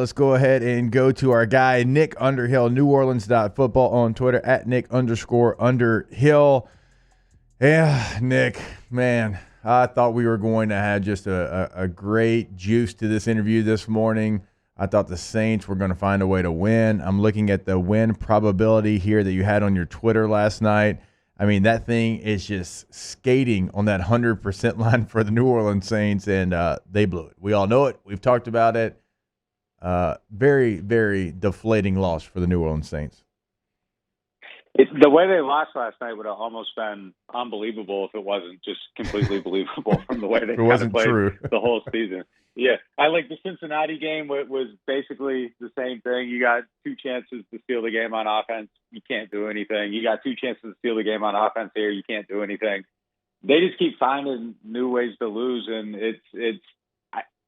let's go ahead and go to our guy, Nick Underhill, NewOrleans.football on Twitter, at Nick_Underhill. Yeah, Nick, man, I thought we were going to have just a great juice to this interview this morning. I thought the Saints were going to find a way to win. I'm looking at the win probability here that you had on your Twitter last night. I mean, that thing is just skating on that 100% line for the New Orleans Saints, and they blew it. We all know it. We've talked about it. Very, very deflating loss for the New Orleans Saints. The way they lost last night would have almost been unbelievable if it wasn't just completely believable from the way they kind of played the whole season. Yeah, I like the Cincinnati game was basically the same thing. You got two chances to steal the game on offense. You can't do anything. You got two chances to steal the game on offense here. You can't do anything. They just keep finding new ways to lose, and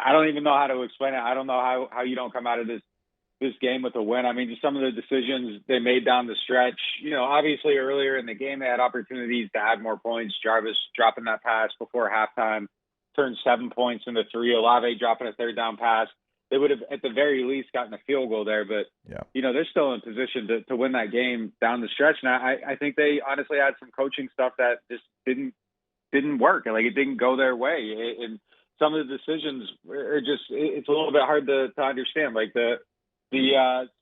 I don't even know how to explain it. I don't know how you don't come out of this game with a win. I mean, just some of the decisions they made down the stretch. You know, obviously earlier in the game they had opportunities to add more points. Jarvis dropping that pass before halftime turned 7 points into 3. Allante dropping a third down pass. They would have at the very least gotten a field goal there, but you know, they're still in position to win that game down the stretch. And I think they honestly had some coaching stuff that just didn't work. Like, it didn't go their way. And some of the decisions are just, it's a little bit hard to understand. Like the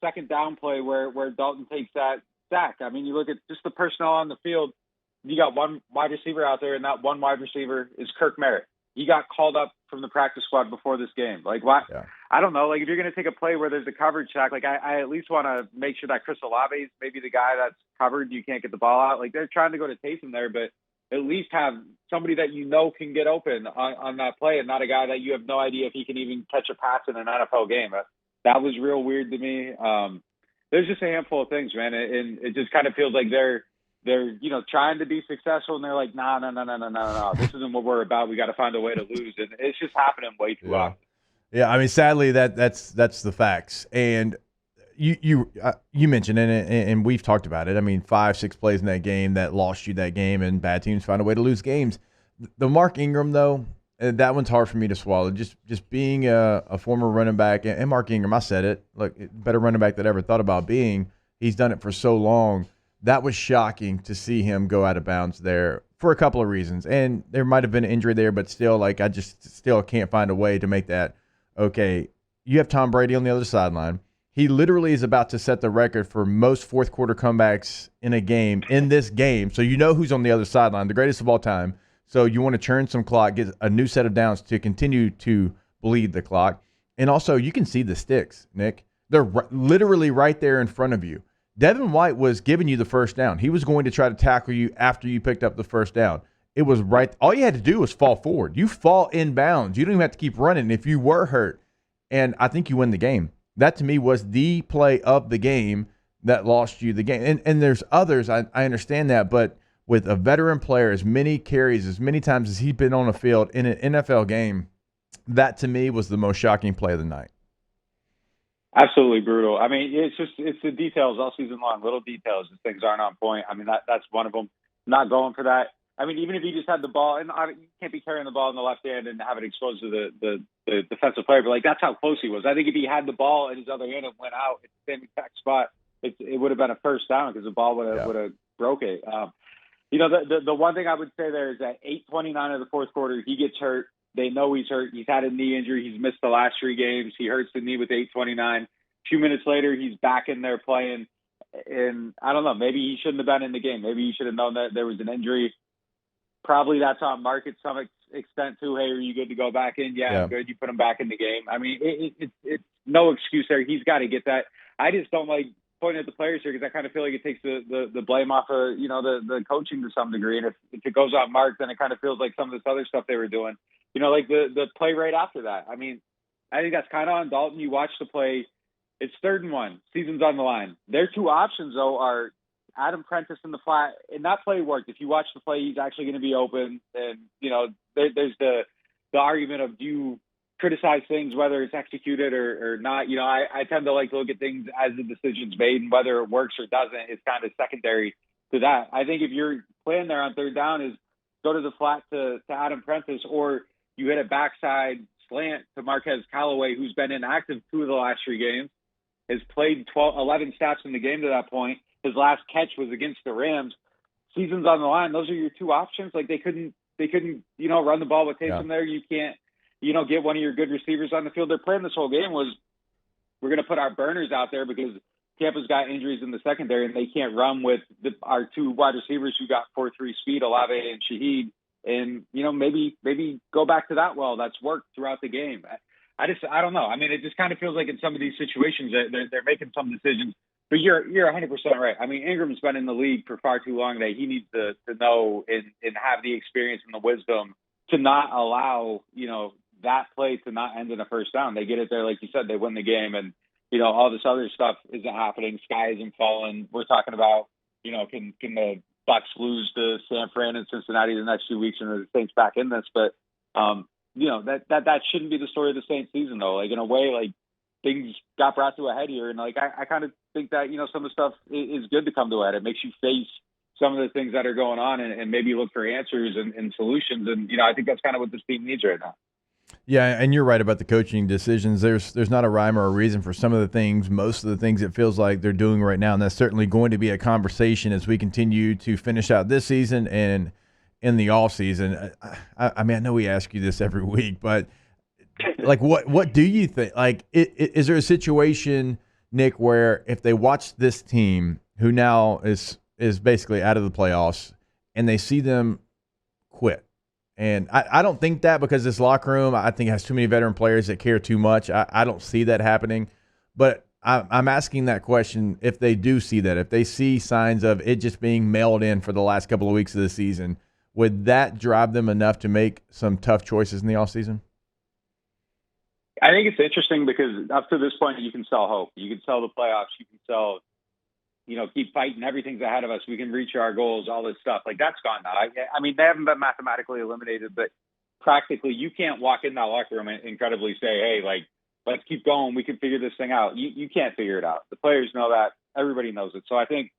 second down play where Dalton takes that sack. I mean, you look at just the personnel on the field. You got one wide receiver out there, and that one wide receiver is Kirk Merritt. He got called up from the practice squad before this game. Like, why? Yeah. I don't know. Like, if you're going to take a play where there's a coverage sack, like I at least want to make sure that Chris Olave is maybe the guy that's covered. You can't get the ball out. Like, they're trying to go to Taysom there, but at least have somebody that you know can get open on that play, and not a guy that you have no idea if he can even catch a pass in an NFL game. That was real weird to me. There's just a handful of things, man, and it just kind of feels like they're trying to be successful, and they're like, no. This isn't what we're about. We got to find a way to lose, and it's just happening way too often. Yeah, I mean, sadly, that's the facts. And you mentioned it, and we've talked about it. I mean, 5-6 plays in that game that lost you that game, and bad teams find a way to lose games. The Mark Ingram, though, that one's hard for me to swallow. Just being a former running back, and Mark Ingram, I said it, look, better running back than I ever thought about being. He's done it for so long. That was shocking to see him go out of bounds there for a couple of reasons. And there might have been an injury there, but still, like, I just still can't find a way to make that okay. You have Tom Brady on the other sideline. He literally is about to set the record for most fourth quarter comebacks in a game in this game. So you know who's on the other sideline, the greatest of all time. So you want to churn some clock, get a new set of downs to continue to bleed the clock. And also, you can see the sticks, Nick. They're literally right there in front of you. Devin White was giving you the first down. He was going to try to tackle you after you picked up the first down. It was right. All you had to do was fall forward. You fall in bounds. You don't even have to keep running if you were hurt. And I think you win the game. That, to me, was the play of the game that lost you the game. And there's others. I understand that. But with a veteran player, as many carries, as many times as he's been on the field in an NFL game, that, to me, was the most shocking play of the night. Absolutely brutal. I mean, it's the details all season long, little details, and things aren't on point. I mean, that's one of them. Not going for that. I mean, even if he just had the ball, and you can't be carrying the ball in the left hand and have it exposed to the defensive player, but like, that's how close he was. I think if he had the ball in his other hand and went out at the same exact spot, it would have been a first down because the ball would have broke it. The one thing I would say there is that 8:29 of the fourth quarter, he gets hurt. They know he's hurt. He's had a knee injury. He's missed the last 3 games. He hurts the knee with 8:29. 2 minutes later, he's back in there playing. And I don't know, maybe he shouldn't have been in the game. Maybe he should have known that there was an injury. Probably that's on Mark at some extent too. Hey, are you good to go back in? Yeah, I'm good. You put him back in the game. I mean, it's no excuse there. He's got to get that. I just don't like pointing at the players here because I kind of feel like it takes the blame off of, the coaching to some degree. And if it goes on Mark, then it kind of feels like some of this other stuff they were doing. Like the play right after that. I mean, I think that's kind of on Dalton. You watch the play. It's 3rd and 1. Season's on the line. Their 2 options, though, are Adam Prentice in the flat. And that play worked. If you watch the play, he's actually going to be open. And, there's the argument of do you criticize things, whether it's executed or not. I tend to like to look at things as the decision's made, and whether it works or doesn't is kind of secondary to that. I think if your plan there on 3rd down is go to the flat to Adam Prentice, or you hit a backside slant to Marquez Callaway, who's been inactive 2 of the last 3 games, has played 11 snaps in the game to that point. His last catch was against the Rams. Season's on the line. Those are your 2 options. Like, they couldn't, run the ball with Taysom there. You can't, get one of your good receivers on the field. Their plan this whole game was, we're going to put our burners out there because Tampa's got injuries in the secondary and they can't run with our 2 wide receivers who got 4.3 speed, Olave and Shaheed. And, maybe go back to that. Well, that's worked throughout the game. I don't know. I mean, it just kind of feels like in some of these situations that they're making some decisions. But you're 100% right. I mean, Ingram's been in the league for far too long that he needs to know and have the experience and the wisdom to not allow, that play to not end in a first down. They get it there, like you said, they win the game, and all this other stuff isn't happening. Sky isn't falling. We're talking about, can the Bucs lose to San Fran and Cincinnati the next 2 weeks and the Saints back in this? But that shouldn't be the story of the Saints season, though. Like, in a way, like, things got brought to a head here, and like I kind of think that some of the stuff is good to come to a head. It makes you face some of the things that are going on and maybe look for answers and solutions. And I think that's kind of what this team needs right now. Yeah, and you're right about the coaching decisions. There's not a rhyme or a reason for some of the things, most of the things it feels like they're doing right now, and that's certainly going to be a conversation as we continue to finish out this season and in the off season. I mean, I know we ask you this every week, but like, what do you think? Like, is there a situation, Nick, where if they watch this team who now is basically out of the playoffs and they see them quit? And I don't think that, because this locker room, I think, has too many veteran players that care too much. I don't see that happening. But I'm asking that question, if they do see that, if they see signs of it just being mailed in for the last couple of weeks of the season, would that drive them enough to make some tough choices in the offseason? I think it's interesting because up to this point, you can sell hope. You can sell the playoffs. You can sell, keep fighting. Everything's ahead of us. We can reach our goals, all this stuff. Like, that's gone now. I mean, they haven't been mathematically eliminated, but practically you can't walk in that locker room and incredibly say, hey, like, let's keep going. We can figure this thing out. You can't figure it out. The players know that. Everybody knows it. So I think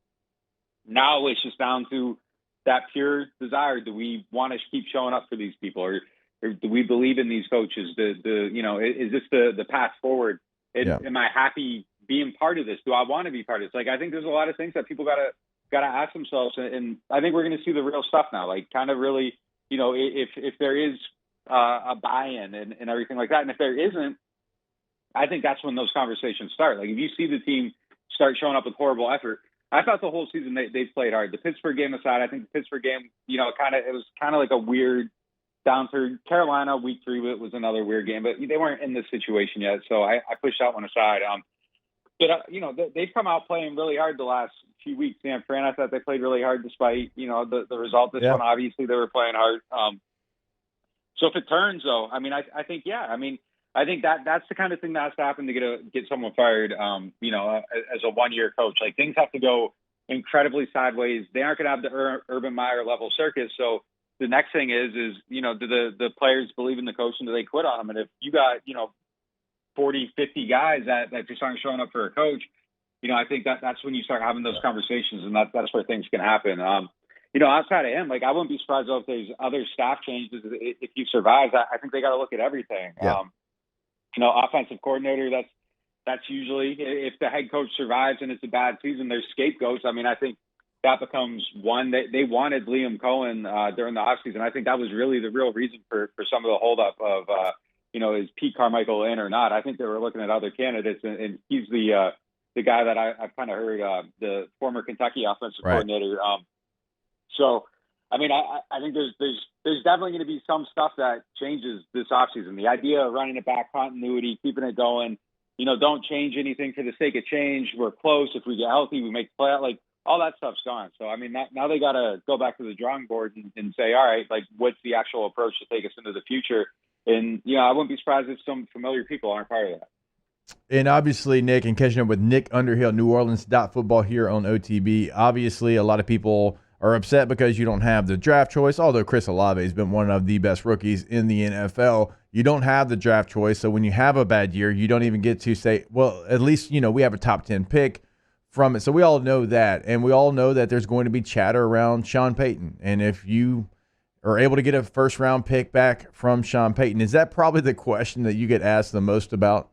now it's just down to that pure desire. Do we want to keep showing up for these people? Or do we believe in these coaches? Is this the path forward? Am I happy being part of this? Do I want to be part of this? Like, I think there's a lot of things that people gotta ask themselves, and I think we're going to see the real stuff now. Like, kind of really, if there is a buy-in and everything like that, and if there isn't, I think that's when those conversations start. Like, if you see the team start showing up with horrible effort, I thought the whole season they played hard. The Pittsburgh game aside, I think the Pittsburgh game, it was kind of like a weird down through. Carolina week 3 was another weird game, but they weren't in this situation yet, so I pushed that one aside. But they've come out playing really hard the last few weeks. San Fran, I thought they played really hard despite the result. This one, obviously, they were playing hard. So if it turns, though, I mean, I think I think that's the kind of thing that has to happen to get someone fired. As a one-year coach, like, things have to go incredibly sideways. They aren't going to have the Urban Meyer level circus. So the next thing is do the players believe in the coach, and do they quit on him? And if you got 40, 50 guys that just aren't showing up for a coach, I think that's when you start having those conversations, and that's where things can happen. Outside of him, like, I wouldn't be surprised if there's other staff changes if he survives. I think they got to look at everything. Yeah. Offensive coordinator, that's usually, if the head coach survives and it's a bad season, there's scapegoats. I mean, I think that becomes one. They wanted Liam Cohen during the offseason. I think that was really the real reason for some of the holdup of, is Pete Carmichael in or not? I think they were looking at other candidates, and he's the guy that I've kind of heard, the former Kentucky offensive coordinator. So, I mean, I think there's definitely going to be some stuff that changes this offseason. The idea of running it back, continuity, keeping it going, don't change anything for the sake of change. We're close. If we get healthy, we make the play out. Like, all that stuff's gone. So, I mean, now they got to go back to the drawing board and say, all right, like, what's the actual approach to take us into the future? And, I wouldn't be surprised if some familiar people aren't part of that. And obviously, Nick, and catching up with Nick Underhill, New Orleans Football here on OTB, obviously a lot of people are upset because you don't have the draft choice, although Chris Olave has been one of the best rookies in the NFL. You don't have the draft choice, so when you have a bad year, you don't even get to say, well, at least, we have a top 10 pick from it. So we all know that, and we all know that there's going to be chatter around Sean Payton. And if you or able to get a first-round pick back from Sean Payton? Is that probably the question that you get asked the most about?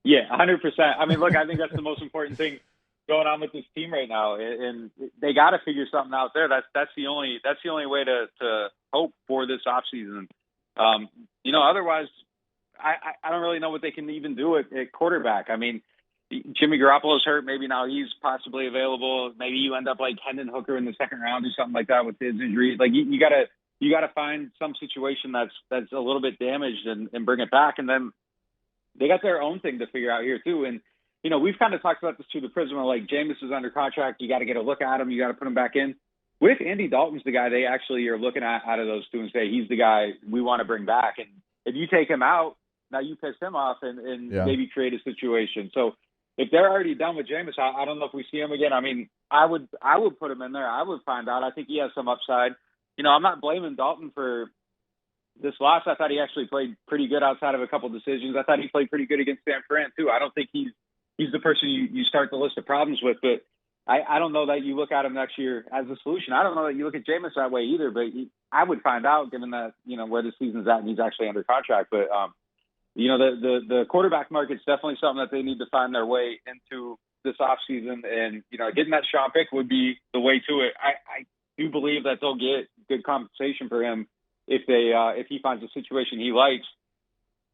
Yeah, 100%. I mean, look, I think that's the most important thing going on with this team right now, and they got to figure something out there. That's the only way to hope for this offseason. Otherwise, I don't really know what they can even do at quarterback. I mean, Jimmy Garoppolo's hurt. Maybe now he's possibly available. Maybe you end up like Hendon Hooker in the second round or something like that with his injury. Like you gotta find some situation that's a little bit damaged and bring it back. And then they got their own thing to figure out here too. And we've kind of talked about this through the prism of like Jameis is under contract. You got to get a look at him. You got to put him back in. What if Andy Dalton's the guy they actually are looking at out of those two and say he's the guy we want to bring back? And if you take him out, now you piss him off and maybe create a situation. So if they're already done with Jameis, I don't know if we see him again. I mean, I would put him in there. I would find out. I think he has some upside. I'm not blaming Dalton for this loss. I thought he actually played pretty good outside of a couple decisions. I thought he played pretty good against San Fran too. I don't think he's the person you start the list of problems with, but I don't know that you look at him next year as a solution. I don't know that you look at Jameis that way either, but I would find out given that, where the season's at and he's actually under contract. But, the quarterback market's definitely something that they need to find their way into this offseason. And, getting that Sean pick would be the way to it. I do believe that they'll get good compensation for him if he finds a situation he likes.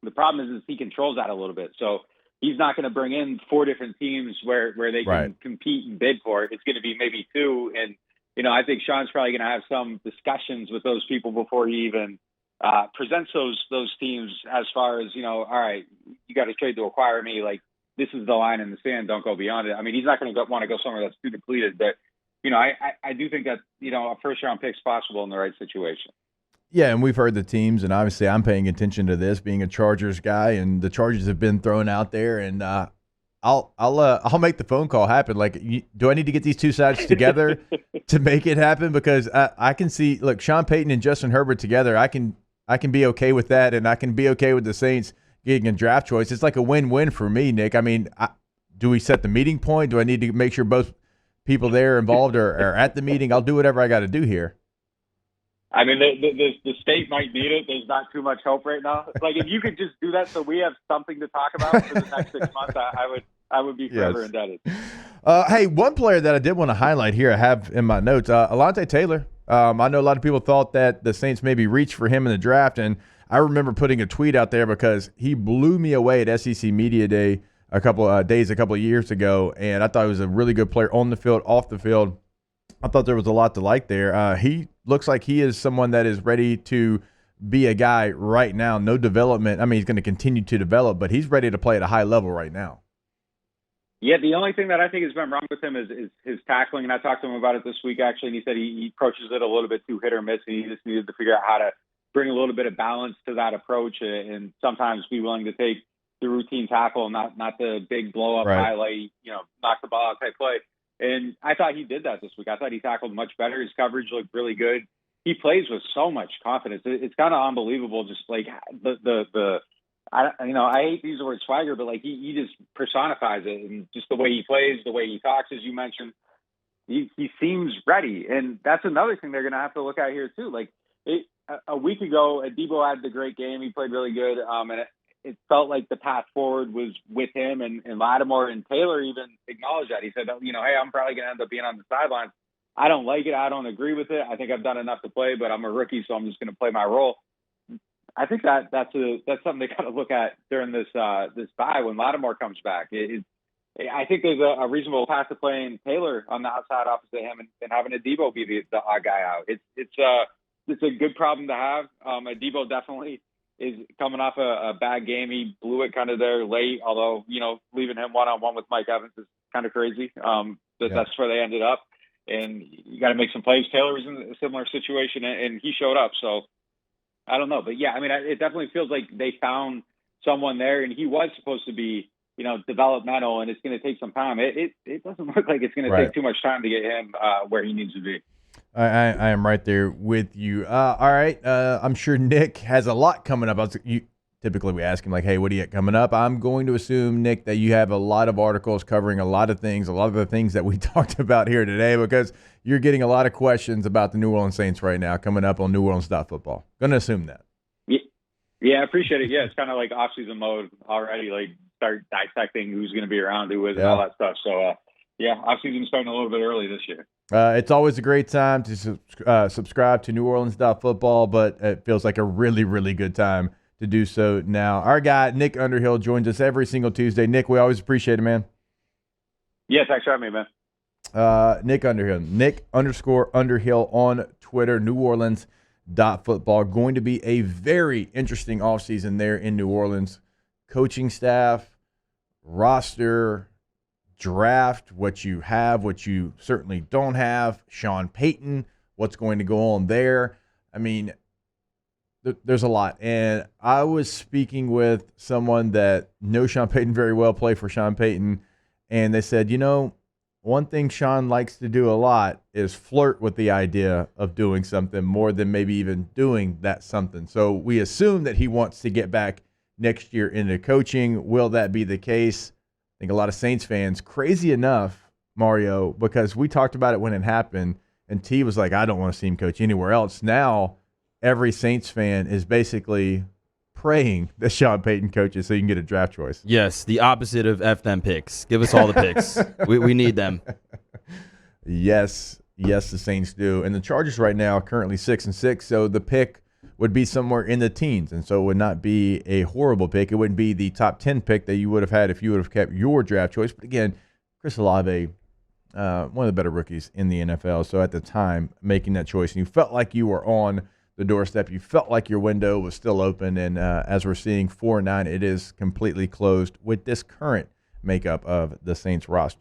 The problem is he controls that a little bit. So he's not going to bring in 4 different teams where they can compete and bid for it. It's going to be maybe 2. And, I think Sean's probably going to have some discussions with those people before he even presents those teams as far as, all right, you got to trade to acquire me. Like, this is the line in the sand. Don't go beyond it. I mean, he's not going to want to go somewhere that's too depleted. But, I do think that, a first-round pick's possible in the right situation. Yeah, and we've heard the teams, and obviously I'm paying attention to this, being a Chargers guy, and the Chargers have been thrown out there, and I'll make the phone call happen. Like, do I need to get these two sides together to make it happen? Because I can see, look, Sean Payton and Justin Herbert together, I can be okay with that, and I can be okay with the Saints getting a draft choice. It's like a win-win for me, Nick. I mean, do we set the meeting point? Do I need to make sure both people there involved are at the meeting? I'll do whatever I got to do here. I mean, the state might need it. There's not too much hope right now. Like, if you could just do that so we have something to talk about for the next 6 months, I would be forever indebted. Hey, one player that I did want to highlight here, I have in my notes, Allante Taylor. I know a lot of people thought that the Saints maybe reached for him in the draft, and I remember putting a tweet out there because he blew me away at SEC Media Day a couple of years ago, and I thought he was a really good player on the field, off the field. I thought there was a lot to like there. He looks like he is someone that is ready to be a guy right now. No development. I mean, he's going to continue to develop, but he's ready to play at a high level right now. Yeah, the only thing that I think has been wrong with him is his tackling, and I talked to him about it this week, actually, and he said he approaches it a little bit too hit or miss, and he just needed to figure out how to bring a little bit of balance to that approach and sometimes be willing to take the routine tackle, not the big blow-up highlight, knock the ball out type play. And I thought he did that this week. I thought he tackled much better. His coverage looked really good. He plays with so much confidence. It's kind of unbelievable. Just like I hate to use the word swagger, but like he just personifies it, and just the way he plays, the way he talks, as you mentioned, he seems ready. And that's another thing they're going to have to look at here too. Like a week ago, Debo had the great game. He played really good, and it felt like the path forward was with him, and Lattimore and Taylor even acknowledged that. He said, hey, I'm probably going to end up being on the sidelines. I don't like it. I don't agree with it. I think I've done enough to play, but I'm a rookie, so I'm just going to play my role. I think that's something they got to look at during this bye when Lattimore comes back. I think there's a reasonable path to playing Taylor on the outside opposite him and having Debo be the odd guy out. It's a good problem to have. Debo definitely is coming off a bad game. He blew it kind of there late, although, leaving him one-on-one with Mike Evans is kind of crazy. That's where they ended up. And you got to make some plays. Taylor was in a similar situation, and he showed up. So I don't know. But, yeah, I mean, it definitely feels like they found someone there, and he was supposed to be, developmental, and it's going to take some time. It doesn't look like it's going to take too much time to get him where he needs to be. I am right there with you. All right. I'm sure Nick has a lot coming up. typically we ask him, like, hey, what do you got coming up? I'm going to assume, Nick, that you have a lot of articles covering a lot of things, a lot of the things that we talked about here today, because you're getting a lot of questions about the New Orleans Saints right now coming up on Football. Going to assume that. Yeah, I appreciate it. Yeah, it's kind of like off-season mode already, like start dissecting who's going to be around, who is, and all that stuff. So, yeah, off-season starting a little bit early this year. It's always a great time to subscribe to Football, but it feels like a really, really good time to do so now. Our guy, Nick Underhill, joins us every single Tuesday. Nick, we always appreciate it, man. Yeah, thanks for having me, man. Nick Underhill, Nick_Underhill on Twitter, NewOrleans.football. Going to be a very interesting offseason there in New Orleans. Coaching staff, roster, draft, what you have, what you certainly don't have. Sean Payton, what's going to go on there. I mean, there's a lot. And I was speaking with someone that knows Sean Payton very well, play for Sean Payton, and they said, one thing Sean likes to do a lot is flirt with the idea of doing something more than maybe even doing that something. So we assume that he wants to get back next year into coaching. Will that be the case? I think a lot of Saints fans, crazy enough, Mario, because we talked about it when it happened, and T was like, I don't want to see him coach anywhere else. Now, every Saints fan is basically praying that Sean Payton coaches so you can get a draft choice. Yes, the opposite of F them picks. Give us all the picks. we need them. Yes, the Saints do. And the Chargers right now are currently 6-6, so the pick would be somewhere in the teens, and so it would not be a horrible pick. It wouldn't be the top 10 pick that you would have had if you would have kept your draft choice. But again, Chris Olave, one of the better rookies in the NFL, so at the time making that choice, and you felt like you were on the doorstep, you felt like your window was still open, and as we're seeing 4-9, it is completely closed with this current makeup of the Saints roster.